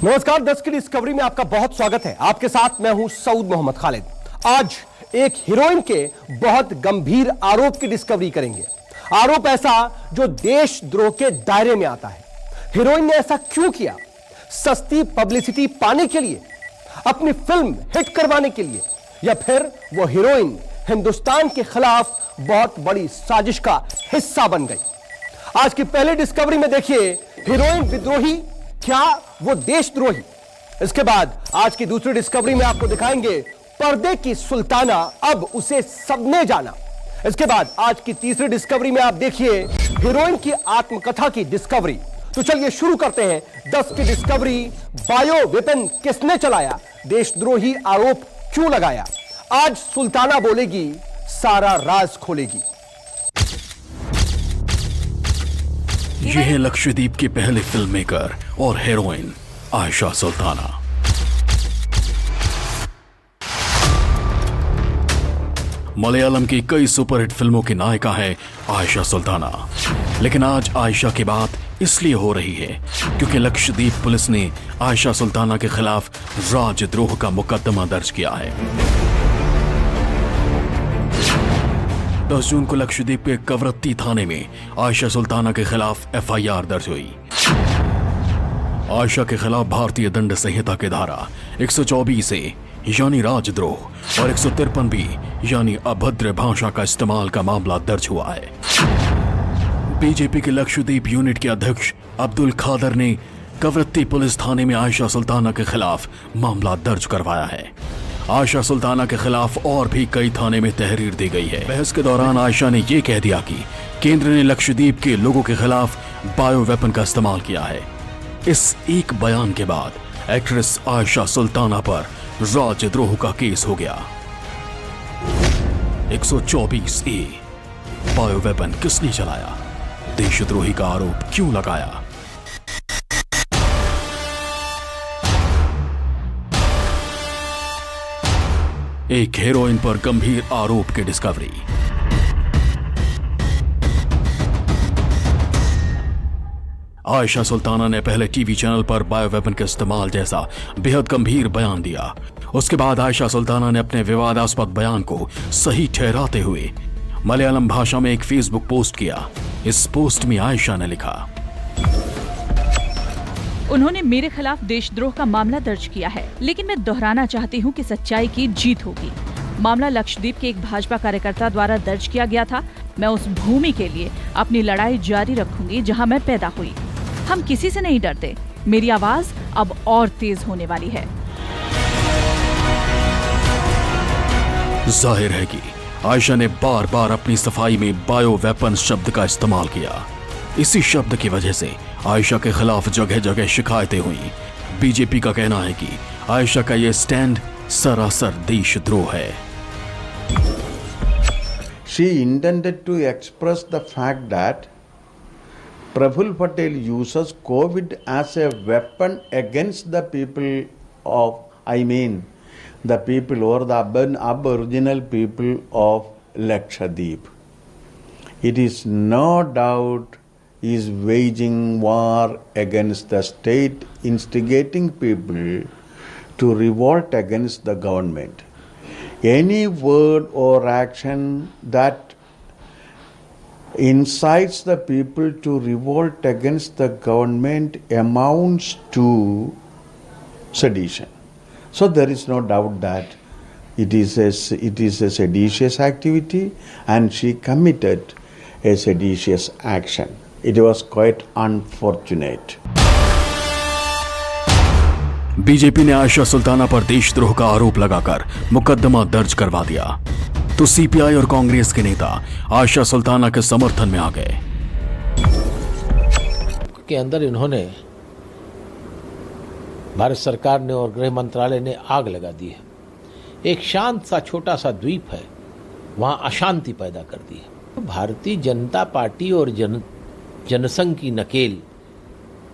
नमस्कार, 10 की डिस्कवरी में आपका बहुत स्वागत है। आपके साथ मैं हूं सऊद मोहम्मद खालिद। आज एक हीरोइन के बहुत गंभीर आरोप की डिस्कवरी करेंगे। आरोप ऐसा जो देशद्रोह के दायरे में आता है। हीरोइन ने ऐसा क्यों किया? सस्ती पब्लिसिटी पाने के लिए, अपनी फिल्म हिट करवाने के लिए, या फिर वो हीरोइन हिंदुस्तान के खिलाफ बहुत बड़ी साजिश का हिस्सा बन गई? आज की पहली डिस्कवरी में देखिए, हीरोइन विद्रोही, क्या वो देशद्रोही? इसके बाद आज की दूसरी डिस्कवरी में आपको दिखाएंगे पर्दे की सुल्ताना, अब उसे सबने जाना। इसके बाद आज की तीसरी डिस्कवरी में आप देखिए हीरोइन की आत्मकथा की डिस्कवरी। तो चलिए शुरू करते हैं 10 की डिस्कवरी। बायो वेपन किसने चलाया? देशद्रोही आरोप क्यों लगाया? आज सुल्ताना बोलेगी, सारा राज खोलेगी। ये है लक्षद्वीप की पहली फिल्म मेकर और हीरोइन आयशा सुल्ताना। मलयालम की कई सुपरहिट फिल्मों की नायिका है आयशा सुल्ताना। लेकिन आज आयशा की बात इसलिए हो रही है क्योंकि लक्षद्वीप पुलिस ने आयशा सुल्ताना के खिलाफ राजद्रोह का मुकदमा दर्ज किया है। 10 जून को लक्षद्वीप के कवरत्ती थाने में आयशा सुल्ताना के खिलाफ एफआईआर दर्ज हुई। आयशा के खिलाफ भारतीय दंड संहिता की धारा 124 से यानी राजद्रोह और 153 बी यानी अभद्र भाषा का इस्तेमाल का मामला दर्ज हुआ है। बीजेपी के लक्षद्वीप यूनिट के अध्यक्ष अब्दुल खादर ने कवरत्ती पुलिस थाने में आयशा सुल्ताना के खिलाफ मामला दर्ज करवाया है। आयशा सुल्ताना के खिलाफ और भी कई थाने में तहरीर दी गई है। बहस के दौरान आयशा ने यह कह दिया कि केंद्र ने लक्षद्वीप के लोगों के खिलाफ बायो वेपन का इस्तेमाल किया है। इस एक बयान के बाद एक्ट्रेस आयशा सुल्ताना पर राजद्रोह का केस हो गया। 124A बायो वेपन किसने चलाया? देशद्रोही का आरोप क्यों लगाया? एक हीरोइन पर गंभीर आरोप की डिस्कवरी। आयशा सुल्ताना ने पहले टीवी चैनल पर बायो वेपन के इस्तेमाल जैसा बेहद गंभीर बयान दिया। उसके बाद आयशा सुल्ताना ने अपने विवादास्पद बयान को सही ठहराते हुए मलयालम भाषा में एक फेसबुक पोस्ट किया। इस पोस्ट में आयशा ने लिखा, उन्होंने मेरे खिलाफ देशद्रोह का मामला दर्ज किया है, लेकिन मैं दोहराना चाहती हूँ कि सच्चाई की जीत होगी। मामला लक्षद्वीप के एक भाजपा कार्यकर्ता द्वारा दर्ज किया गया था। मैं उस भूमि के लिए अपनी लड़ाई जारी रखूंगी जहाँ मैं पैदा हुई। हम किसी से नहीं डरते। मेरी आवाज अब और तेज होने वाली है। जाहिर है कि आयशा ने बार बार अपनी सफाई में बायो वेपन शब्द का इस्तेमाल किया। इसी शब्द की वजह से आयशा के खिलाफ जगह जगह शिकायतें हुई। बीजेपी का कहना है कि आयशा का यह स्टैंड सरासर देशद्रोह है। She intended to express the fact that Praful Patel uses COVID as a weapon against the people of, the people or the aboriginal people of Lakshadweep. It is no doubt he is waging war against the state, instigating people to revolt against the government. Any word or action that incites the people to revolt against the government amounts to sedition. So there is no doubt that it is a seditious activity, and she committed a seditious action. It was quite unfortunate. BJP ने आयशा सुल्ताना पर देशद्रोह का आरोप लगाकर मुकदमा दर्ज करवा दिया, तो सीपीआई और कांग्रेस के नेता आयशा सुल्ताना के समर्थन में आ गए। के अंदर इन्होंने भारत सरकार ने और गृह मंत्रालय ने आग लगा दी है। एक शांत सा छोटा सा द्वीप है, वहां अशांति पैदा कर दी है। भारतीय जनता पार्टी और जनसंघ की नकेल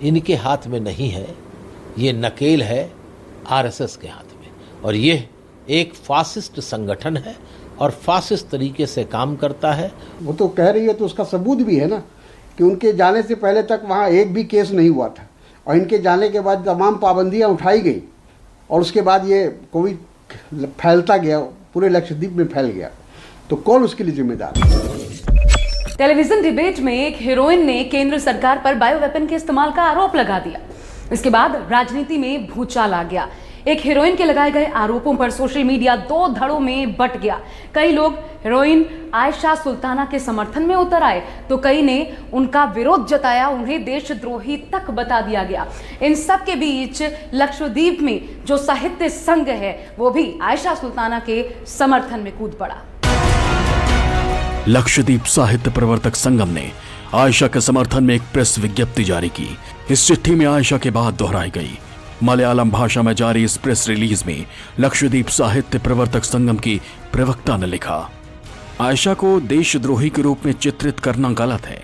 इनके हाथ में नहीं है, ये नकेल है आरएसएस के हाथ में। और ये एक फासिस्ट संगठन है और फासिस्ट तरीके से काम करता है। वो तो कह रही है तो उसका सबूत भी है ना कि उनके जाने से पहले तक वहाँ एक भी केस नहीं हुआ था, और इनके जाने के बाद तमाम पाबंदियां उठाई गई और उसके बाद ये कोविड फैलता गया, पूरे लक्षद्वीप में फैल गया, तो कौन उसके लिए जिम्मेदार है? टेलीविजन डिबेट में एक हीरोइन ने केंद्र सरकार पर बायोवेपन के इस्तेमाल का आरोप लगा दिया। इसके बाद राजनीति में भूचाल आ गया। एक हीरोइन के लगाए गए आरोपों पर सोशल मीडिया दो धड़ों में बंट गया। कई लोग हीरोइन आयशा सुल्ताना के समर्थन में उतर आए तो कई ने उनका विरोध जताया, उन्हें देशद्रोही तक बता दिया गया। इन सब के बीच लक्षद्वीप में जो साहित्य संघ है वो भी आयशा सुल्ताना के समर्थन में कूद पड़ा। लक्षद्वीप साहित्य प्रवर्तक संगम ने आयशा के समर्थन में एक प्रेस विज्ञप्ति जारी की। इस चिट्ठी में आयशा के बात दोहराई गई। मलयालम भाषा में जारी इस प्रेस रिलीज में लक्षद्वीप साहित्य प्रवर्तक संगम की प्रवक्ता ने लिखा, आयशा को देशद्रोही के रूप में चित्रित करना गलत है।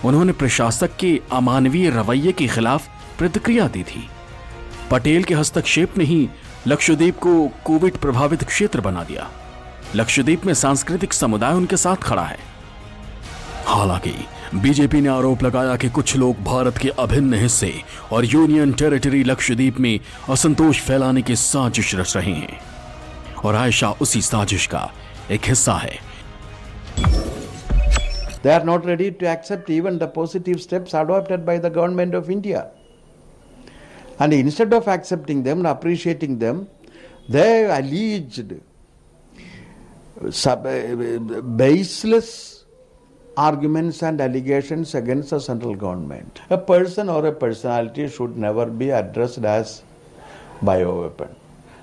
उन्होंने प्रशासक के अमानवीय रवैये के खिलाफ प्रतिक्रिया दी थी। पटेल के हस्तक्षेप ने ही लक्षद्वीप को कोविड प्रभावित क्षेत्र बना दिया। लक्षद्वीप में सांस्कृतिक समुदाय उनके साथ खड़ा है। हालांकि बीजेपी ने आरोप लगाया कि कुछ लोग भारत के अभिन्न हिस्से और यूनियन टेरिटरी लक्षद्वीप में असंतोष फैलाने की साजिश रच रहे हैं और आयशा उसी साजिश का एक हिस्सा है। They are not ready to accept even the positive steps adopted by the government of India. And instead of accepting them and appreciating them, they alleged baseless arguments and allegations against the central government. A person or a personality should never be addressed as bioweapon.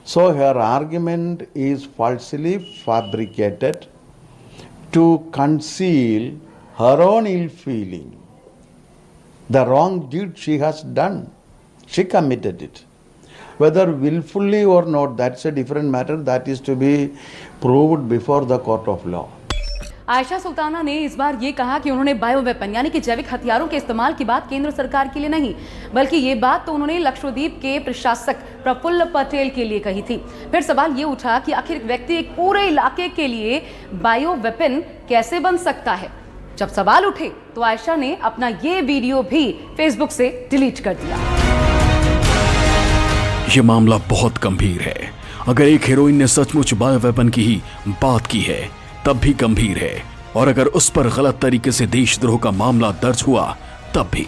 So her argument is falsely fabricated to conceal her own ill feeling. The wrong deed she has done, she committed it. Whether willfully or not, that's a different matter. That is to be proved before the court of law. Ayesha Sultana ने इस बार ये कहा कि उन्होंने bioweapon यानी कि जैविक हथियारों के इस्तेमाल की बात केंद्र सरकार के लिए नहीं, बल्कि ये बात तो उन्होंने लक्षद्वीप के प्रशासक प्रफुल्ल पटेल के लिए कही थी। फिर सवाल ये उठा कि आखिर व्यक्ति एक पूरे इलाके के लिए बायोवेपन कैसे बन सकता है। जब सवाल उठे तो आयशा ने अपना ये वीडियो भी फेसबुक से डिलीट कर दिया। यह मामला बहुत गंभीर है। अगर एक हीरोइन ने सचमुच बायोवेपन की ही बात की है तब भी गंभीर है, और अगर उस पर गलत तरीके से देशद्रोह का मामला दर्ज हुआ तब भी।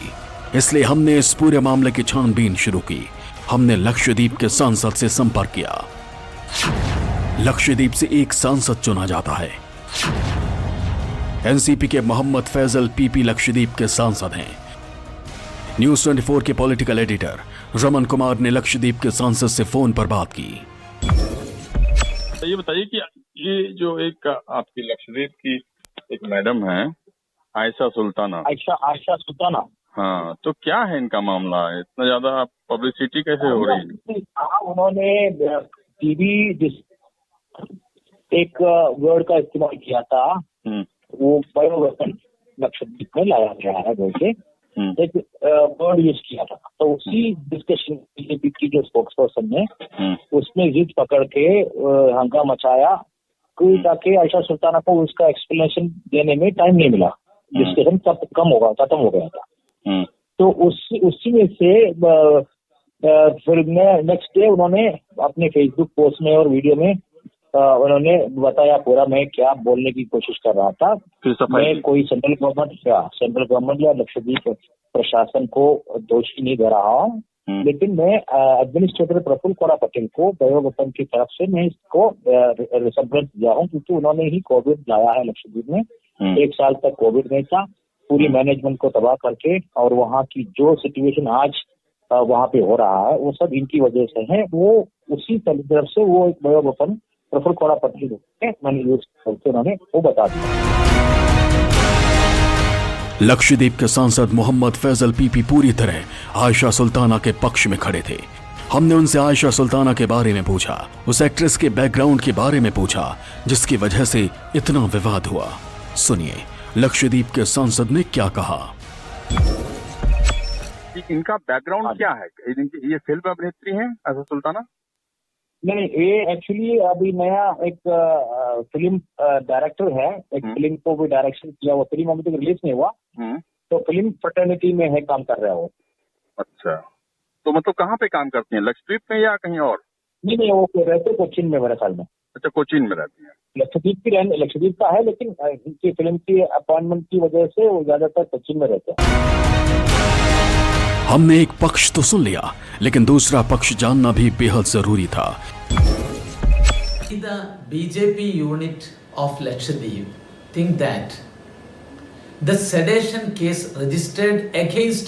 इसलिए हमने इस पूरे मामले की छानबीन शुरू की। हमने लक्षद्वीप के सांसद से संपर्क किया। लक्षद्वीप से एक सांसद चुना जाता है। एनसीपी के मोहम्मद फैजल पीपी लक्षद्वीप के सांसद हैं। न्यूज 24 के पॉलिटिकल एडिटर रमन कुमार ने लक्षद्वीप के सांसद से फोन पर बात की। ये बताइए कि ये जो एक आपकी लक्षद्वीप की एक मैडम है आयशा सुल्ताना, आयशा सुल्ताना, हाँ, तो क्या है इनका मामला? इतना ज्यादा पब्लिसिटी कैसे हो रही है? उन्होंने टीवी एक वर्ड का इस्तेमाल किया था, वो बायोवेपन लक्षद्वीप में लाया गया है वैसे एक वर्ड यूज किया था। तो उसी डिस्कशन बीजेपी की जो स्पोक्स पर्सन ने उसमें जिद पकड़ के हंगामा मचाया ताकि आयशा सुल्ताना को उसका एक्सप्लेनेशन देने में टाइम नहीं मिला। डिस्कशन तब खत्म हो गया था। तो उसी में से फिर नेक्स्ट डे उन्होंने अपने फेसबुक पोस्ट में और वीडियो में उन्होंने बताया पूरा मैं क्या बोलने की कोशिश कर रहा था। मैं कोई सेंट्रल गवर्नमेंट या लक्षद्वीप प्रशासन को दोषी नहीं दे रहा हूँ, लेकिन मैं एडमिनिस्ट्रेटर प्रफुल्ल कोड़ा पटेल को बायोवेपन की तरफ से मैं इसको रिसम्बलेंस दिया हूँ, क्योंकि उन्होंने ही कोविड लाया है लक्षद्वीप में। 1 साल तक कोविड नहीं था, पूरी मैनेजमेंट को तबाह करके, और वहाँ की जो सिचुएशन आज वहाँ पे हो रहा है वो सब इनकी वजह से है। वो उसी तरफ से वो एक बायोवेपन प्रफुल्ल कोड़ा पटेल मैंने यूज करके उन्होंने वो बता दिया। लक्षद्वीप के सांसद मोहम्मद फैजल पीपी पूरी तरह आयशा सुल्ताना के पक्ष में खड़े थे। हमने उनसे आयशा सुल्ताना के बारे में पूछा, उस एक्ट्रेस के बैकग्राउंड के बारे में पूछा जिसकी वजह से इतना विवाद हुआ। सुनिए लक्षद्वीप के सांसद ने क्या कहा। इनका बैकग्राउंड क्या है? ये फिल्म अभिनेत्री हैं आयशा सुल्ताना? नहीं, ये एक्चुअली अभी नया एक फिल्म डायरेक्टर है। एक फिल्म को भी डायरेक्शन किया, वो फिल्म अभी तक रिलीज नहीं हुआ, तो फिल्म फ्रेटर्निटी में है काम कर रहा है वो। अच्छा, तो मतलब कहाँ पे काम करती हैं, लक्षद्वीप में या कहीं और? नहीं, वो रहते कोचीन में मेरे ख्याल में। अच्छा, कोचीन में रहती हैं। लक्षद्वीप का है, लेकिन इनकी फिल्म की अपॉइंटमेंट की वजह से वो ज्यादातर कोचीन में रहते हैं। हमने एक पक्ष तो सुन लिया, लेकिन दूसरा पक्ष जानना भी बेहद जरूरी था। The BJP unit of Lakshadweep think that the sedition case registered against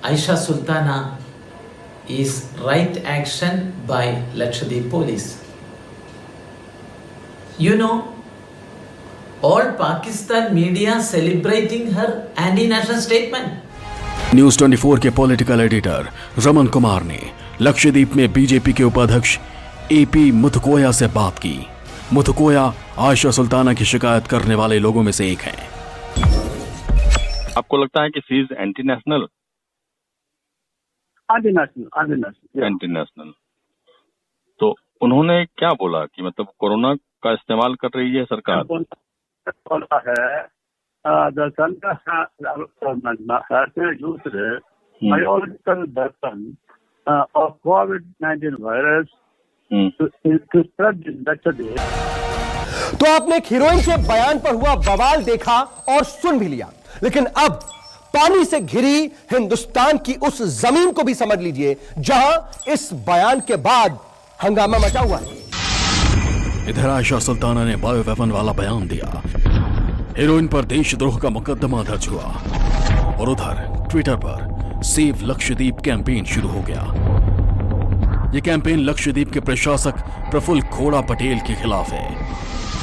Aisha Sultana is right action by Lakshadweep police. You know, all Pakistan media celebrating her anti-national statement. News 24 के पॉलिटिकल एडिटर रमन कुमार ने लक्षद्वीप में BJP के उपाध्यक्ष AP मुथकोया से बात की। मुथकोया आयशा सुल्ताना की शिकायत करने वाले लोगों में से एक हैं। आपको लगता है कि she is anti national? Anti national. तो उन्होंने क्या बोला कि मतलब कोरोना का इस्तेमाल कर रही है सरकार? बोला है the center has used biological weapon of COVID-19 virus to spread infection. तो आपने एक हीरोइन के बयान पर हुआ बवाल देखा और सुन भी लिया, लेकिन अब पानी से घिरी हिंदुस्तान की उस जमीन को भी समझ लीजिए जहां इस बयान के बाद हंगामा मचा हुआ है। इधर आयशा सुल्ताना ने बायो वेपन वाला बयान दिया, हीरोइन पर देशद्रोह का मुकदमा दर्ज हुआ, और उधर ट्विटर पर सेव लक्षद्वीप कैंपेन शुरू हो गया। यह कैंपेन लक्षद्वीप के प्रशासक प्रफुल्ल खोड़ा पटेल के खिलाफ है।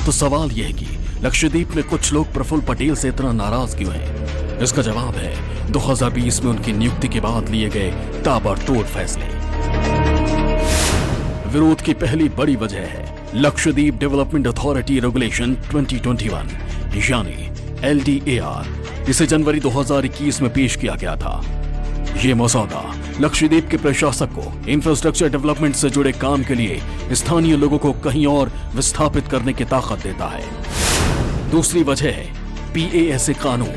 तो सवाल यह है कि लक्षद्वीप में कुछ लोग प्रफुल्ल पटेल से इतना नाराज क्यों हैं? इसका जवाब है 2020 में उनकी नियुक्ति के बाद लिए गए ताबड़तोड़ फैसले। विरोध की पहली बड़ी वजह है लक्षद्वीप डेवलपमेंट अथॉरिटी रेगुलेशन 2021 यानी LDAR। इसे जनवरी 2021 में पेश किया गया था। ये मसौदा लक्षद्वीप के प्रशासक को इंफ्रास्ट्रक्चर डेवलपमेंट से जुड़े काम के लिए स्थानीय लोगों को कहीं और विस्थापित करने की ताकत देता है। दूसरी वजह है PASA कानून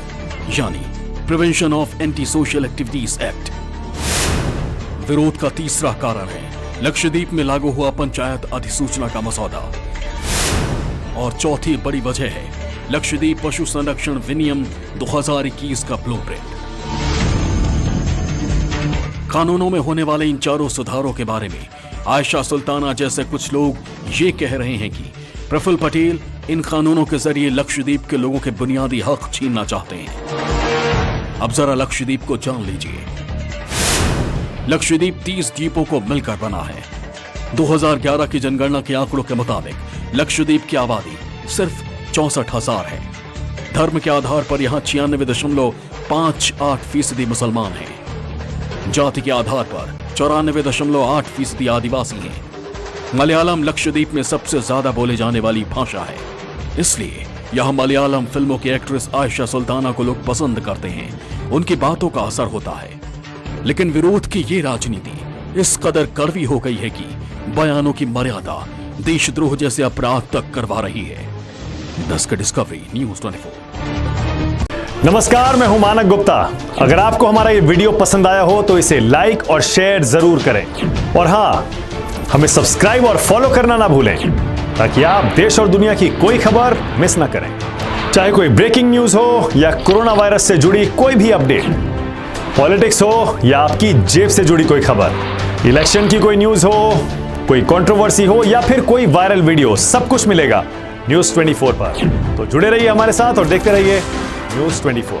यानी prevention of anti social activities act. विरोध का तीसरा कारण है लक्षद्वीप में लागू हुआ पंचायत अधिसूचना का मसौदा, और चौथी बड़ी वजह है लक्षद्वीप पशु संरक्षण विनियम 2021 का ब्लूप्रिंट। कानूनों में होने वाले इन चारों सुधारों के बारे में आयशा सुल्ताना जैसे कुछ लोग ये कह रहे हैं कि प्रफुल्ल पटेल इन कानूनों के जरिए लक्षद्वीप के लोगों के बुनियादी हक छीनना चाहते हैं। अब जरा लक्षद्वीप को जान लीजिए। लक्षद्वीप 30 द्वीपों को मिलकर बना है। 2011 की जनगणना के आंकड़ों के मुताबिक लक्षद्वीप की आबादी सिर्फ 64,000 है। धर्म के आधार पर यहां 96.58% मुसलमान हैं। जाति के आधार पर 94.8% आदिवासी हैं। मलयालम लक्षद्वीप में सबसे ज्यादा बोले जाने वाली भाषा है, इसलिए यहां मलयालम फिल्मों की एक्ट्रेस आयशा सुल्ताना को लोग पसंद करते हैं। उनकी बातों का असर होता है। लेकिन विरोध की ये राजनीति इस कदर कड़वी हो गई है कि बयानों की मर्यादा देशद्रोह जैसे अपराध तक करवा रही है। Desk discovery news 24। नमस्कार, मैं हूं मानक गुप्ता। अगर आपको हमारा ये वीडियो पसंद आया हो तो इसे लाइक और शेयर जरूर करें, और हाँ, हमें सब्सक्राइब और फॉलो करना ना भूलें ताकि आप देश और दुनिया की कोई खबर मिस ना करें। चाहे कोई ब्रेकिंग न्यूज हो या कोरोना वायरस से जुड़ी कोई भी अपडेट, पॉलिटिक्स हो या आपकी जेब से जुड़ी कोई खबर, इलेक्शन की कोई न्यूज हो, कोई कंट्रोवर्सी हो या फिर कोई वायरल वीडियो, सब कुछ मिलेगा न्यूज 24 पर। तो जुड़े रहिए हमारे साथ और देखते रहिए न्यूज 24।